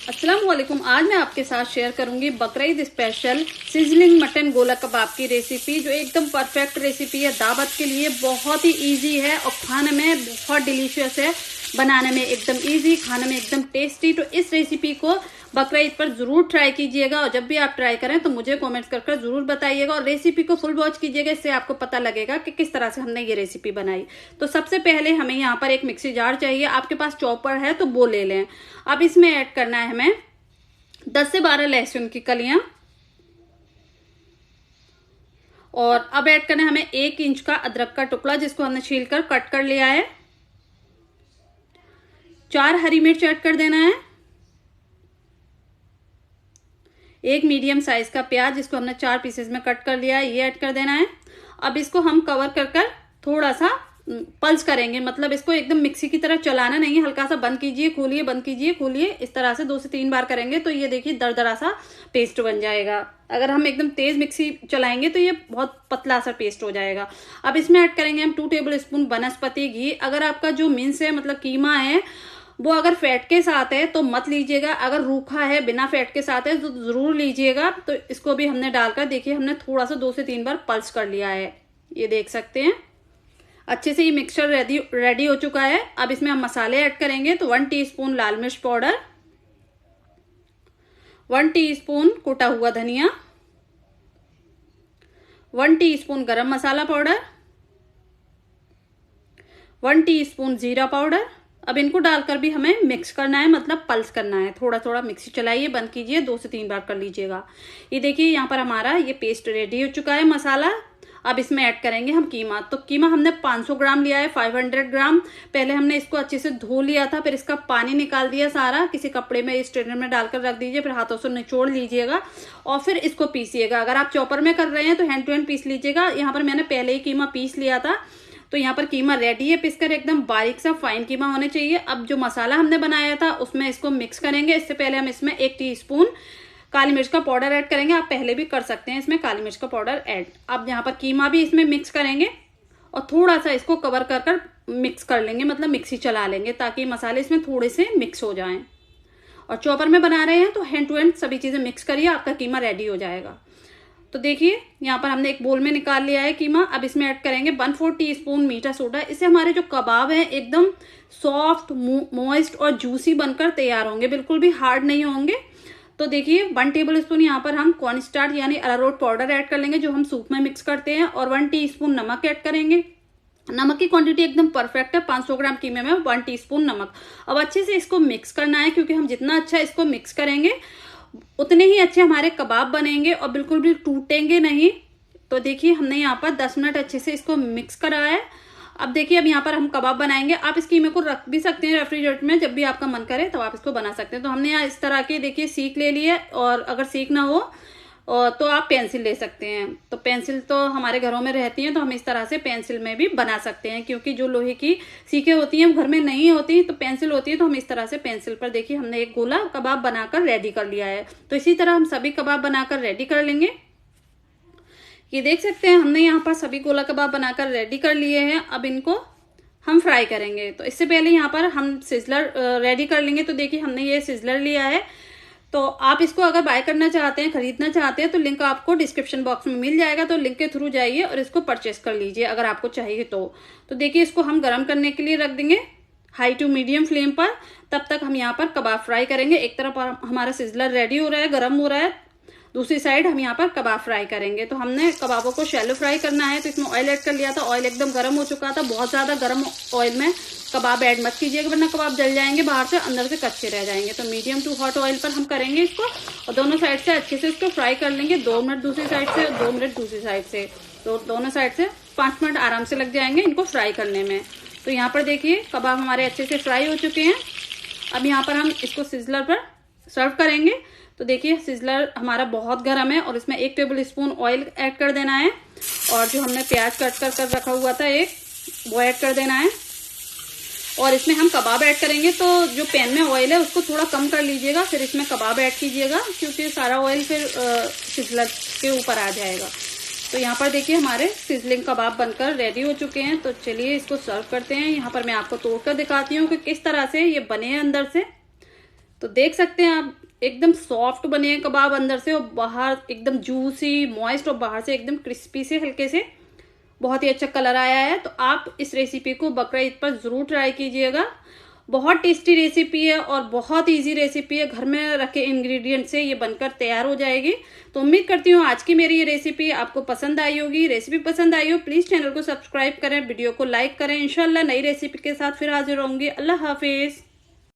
अस्सलाम वालेकुम। आज मैं आपके साथ शेयर करूंगी बकरीद स्पेशल सिजलिंग मटन गोला कबाब की रेसिपी, जो एकदम परफेक्ट रेसिपी है। दावत के लिए बहुत ही इजी है और खाने में बहुत डिलीशियस है, बनाने में एकदम इजी, खाने में एकदम टेस्टी। तो इस रेसिपी को बकरीद पर जरूर ट्राई कीजिएगा और जब भी आप ट्राई करें तो मुझे कमेंट्स कर जरूर बताइएगा और रेसिपी को फुल वॉच कीजिएगा। इससे आपको पता लगेगा कि किस तरह से हमने ये रेसिपी बनाई। तो सबसे पहले हमें यहाँ पर एक मिक्सी जार चाहिए। आपके पास चॉपर है तो वो ले लें। अब इसमें ऐड करना है हमें 10 से 12 लहसुन की कलियां और अब ऐड करना है हमें 1 इंच का अदरक का टुकड़ा, जिसको हमने छीलकर कट कर लिया है। 4 हरी मिर्च ऐड कर देना है। 1 मीडियम साइज का प्याज, जिसको हमने 4 पीसेस में कट कर लिया है, ये ऐड कर देना है। अब इसको हम कवर कर थोड़ा सा पल्स करेंगे, मतलब इसको एकदम मिक्सी की तरह चलाना नहीं है। हल्का सा बंद कीजिए, खोलिए, बंद कीजिए, खोलिए। इस तरह से 2 से 3 बार करेंगे तो ये देखिए दरदरा सा पेस्ट बन जाएगा। अगर हम एकदम तेज मिक्सी चलाएंगे तो ये बहुत पतला सा पेस्ट हो जाएगा। अब इसमें ऐड करेंगे हम 2 टेबल स्पून वनस्पति घी। अगर आपका जो मिन्स है, मतलब कीमा है, वो अगर फैट के साथ है तो मत लीजिएगा। अगर रूखा है, बिना फैट के साथ है तो जरूर लीजिएगा। तो इसको भी हमने डालकर देखिए हमने थोड़ा सा 2 से 3 बार पल्स कर लिया है। ये देख सकते हैं अच्छे से ये मिक्सचर रेडी हो चुका है। अब इसमें हम मसाले ऐड करेंगे। तो 1 टीस्पून लाल मिर्च पाउडर, 1 टीस्पून कुटा हुआ धनिया, 1 टीस्पून गरम मसाला पाउडर, 1 टीस्पून जीरा पाउडर। अब इनको डालकर भी हमें मिक्स करना है, मतलब पल्स करना है। थोड़ा थोड़ा मिक्सी चलाइए, बंद कीजिए, 2 से 3 बार कर लीजिएगा। ये देखिए यहाँ पर हमारा ये पेस्ट रेडी हो चुका है, मसाला। अब इसमें ऐड करेंगे हम कीमा। तो कीमा हमने 500 ग्राम लिया है, 500 ग्राम। पहले हमने इसको अच्छे से धो लिया था, फिर इसका पानी निकाल दिया सारा। किसी कपड़े में, स्ट्रेनर में डालकर रख दीजिए, फिर हाथों से निचोड़ लीजिएगा और फिर इसको पीसिएगा। अगर आप चॉपर में कर रहे हैं तो हैंड टू हैंड पीस लीजिएगा। यहाँ पर मैंने पहले ही कीमा पीस लिया था, तो यहाँ पर कीमा रेडी है पीसकर, एकदम बारीक सा फाइन कीमा होने चाहिए। अब जो मसाला हमने बनाया था उसमें इसको मिक्स करेंगे। इससे पहले हम इसमें 1 टीस्पून काली मिर्च का पाउडर ऐड करेंगे। आप पहले भी कर सकते हैं इसमें काली मिर्च का पाउडर ऐड। अब यहाँ पर कीमा भी इसमें मिक्स करेंगे और थोड़ा सा इसको कवर कर मिक्स कर लेंगे, मतलब मिक्सी चला लेंगे, ताकि मसाले इसमें थोड़े से मिक्स हो जाएं। और चॉपर में बना रहे हैं तो हैंड टू हैंड सभी चीजें मिक्स करिए, आपका कीमा रेडी हो जाएगा। तो देखिए यहाँ पर हमने एक बोल में निकाल लिया है कीमा। अब इसमें ऐड करेंगे 1/4 टीस्पून मीठा सोडा। इससे हमारे जो कबाब हैं एकदम सॉफ्ट, मॉइस्ट और जूसी बनकर तैयार होंगे, बिल्कुल भी हार्ड नहीं होंगे। तो देखिए 1 टेबल स्पून यहाँ पर हम कॉर्न स्टार्च यानी अरारोट पाउडर ऐड कर लेंगे, जो हम सूप में मिक्स करते हैं, और 1 टीस्पून नमक ऐड करेंगे। नमक की क्वांटिटी एकदम परफेक्ट है, 500 ग्राम कीमे में 1 टीस्पून नमक। अब अच्छे से इसको मिक्स करना है, क्योंकि हम जितना अच्छा इसको मिक्स करेंगे उतने ही अच्छे हमारे कबाब बनेंगे और बिल्कुल भी टूटेंगे नहीं। तो देखिए हमने यहाँ पर 10 मिनट अच्छे से इसको मिक्स करा है। अब देखिए अब यहाँ पर हम कबाब बनाएंगे। आप इस कीमे को रख भी सकते हैं रेफ्रिजरेटर में, जब भी आपका मन करे तो आप इसको बना सकते हैं। तो हमने यहाँ इस तरह के देखिए सीख ले ली है, और अगर सीख ना हो तो आप पेंसिल ले सकते हैं। तो पेंसिल तो हमारे घरों में रहती हैं, तो हम इस तरह से पेंसिल में भी बना सकते हैं, क्योंकि जो लोहे की सीखें होती हैं घर में नहीं होती, तो पेंसिल होती है। तो हम इस तरह से पेंसिल पर देखिए हमने एक गोला कबाब बनाकर रेडी कर लिया है। तो इसी तरह हम सभी कबाब बनाकर रेडी कर लेंगे। ये देख सकते हैं हमने यहाँ पर सभी गोला कबाब बनाकर रेडी कर लिए हैं। अब इनको हम फ्राई करेंगे। तो इससे पहले यहाँ पर हम सिजलर रेडी कर लेंगे। तो देखिए हमने ये सिजलर लिया है। तो आप इसको अगर बाय करना चाहते हैं, खरीदना चाहते हैं, तो लिंक आपको डिस्क्रिप्शन बॉक्स में मिल जाएगा। तो लिंक के थ्रू जाइए और इसको परचेस कर लीजिए अगर आपको चाहिए तो देखिए इसको हम गर्म करने के लिए रख देंगे हाई टू मीडियम फ्लेम पर। तब तक हम यहाँ पर कबाब फ्राई करेंगे। एक तरफ हमारा सिजलर रेडी हो रहा है, गर्म हो रहा है, दूसरी साइड हम यहाँ पर कबाब फ्राई करेंगे। तो हमने कबाबों को शैलो फ्राई करना है, तो इसमें ऑयल ऐड कर लिया था। ऑयल एकदम गर्म हो चुका था। बहुत ज्यादा गर्म ऑयल में कबाब ऐड मत कीजिएगा, वरना कबाब जल जाएंगे, बाहर से अंदर से कच्चे रह जाएंगे। तो मीडियम टू हॉट ऑयल पर हम करेंगे इसको, और दोनों साइड से अच्छे से इसको फ्राई कर लेंगे। 2 मिनट दूसरी साइड से, 2 मिनट दूसरी साइड से, तो दोनों साइड से 5 मिनट आराम से लग जाएंगे इनको फ्राई करने में। तो यहाँ पर देखिए कबाब हमारे अच्छे से फ्राई हो चुके हैं। अब यहाँ पर हम इसको सिजलर पर सर्व करेंगे। तो देखिए सिजलर हमारा बहुत गर्म है, और इसमें 1 टेबल स्पून ऑयल ऐड कर देना है, और जो हमने प्याज कट कर रखा हुआ था वो ऐड कर देना है, और इसमें हम कबाब ऐड करेंगे। तो जो पैन में ऑयल है उसको थोड़ा कम कर लीजिएगा, फिर इसमें कबाब ऐड कीजिएगा, क्योंकि सारा ऑयल फिर सिजलर के ऊपर आ जाएगा। तो यहाँ पर देखिए हमारे सिजलिंग कबाब बनकर रेडी हो चुके हैं। तो चलिए इसको सर्व करते हैं। यहाँ पर मैं आपको तोड़कर दिखाती हूँ कि किस तरह से ये बने हैं अंदर से। तो देख सकते हैं आप, एकदम सॉफ्ट बने हैं कबाब अंदर से और बाहर एकदम जूसी मॉइस्ट, और बाहर से एकदम क्रिस्पी से हल्के से। बहुत ही अच्छा कलर आया है। तो आप इस रेसिपी को बकरा ईद पर जरूर ट्राई कीजिएगा। बहुत टेस्टी रेसिपी है और बहुत इजी रेसिपी है। घर में रखे इंग्रेडिएंट से ये बनकर तैयार हो जाएगी। तो उम्मीद करती हूँ आज की मेरी ये रेसिपी आपको पसंद आई होगी। रेसिपी पसंद आई हो प्लीज चैनल को सब्सक्राइब करें, वीडियो को लाइक करें। इंशाल्लाह नई रेसिपी के साथ फिर हाजिर होंगी। अल्लाह हाफिज।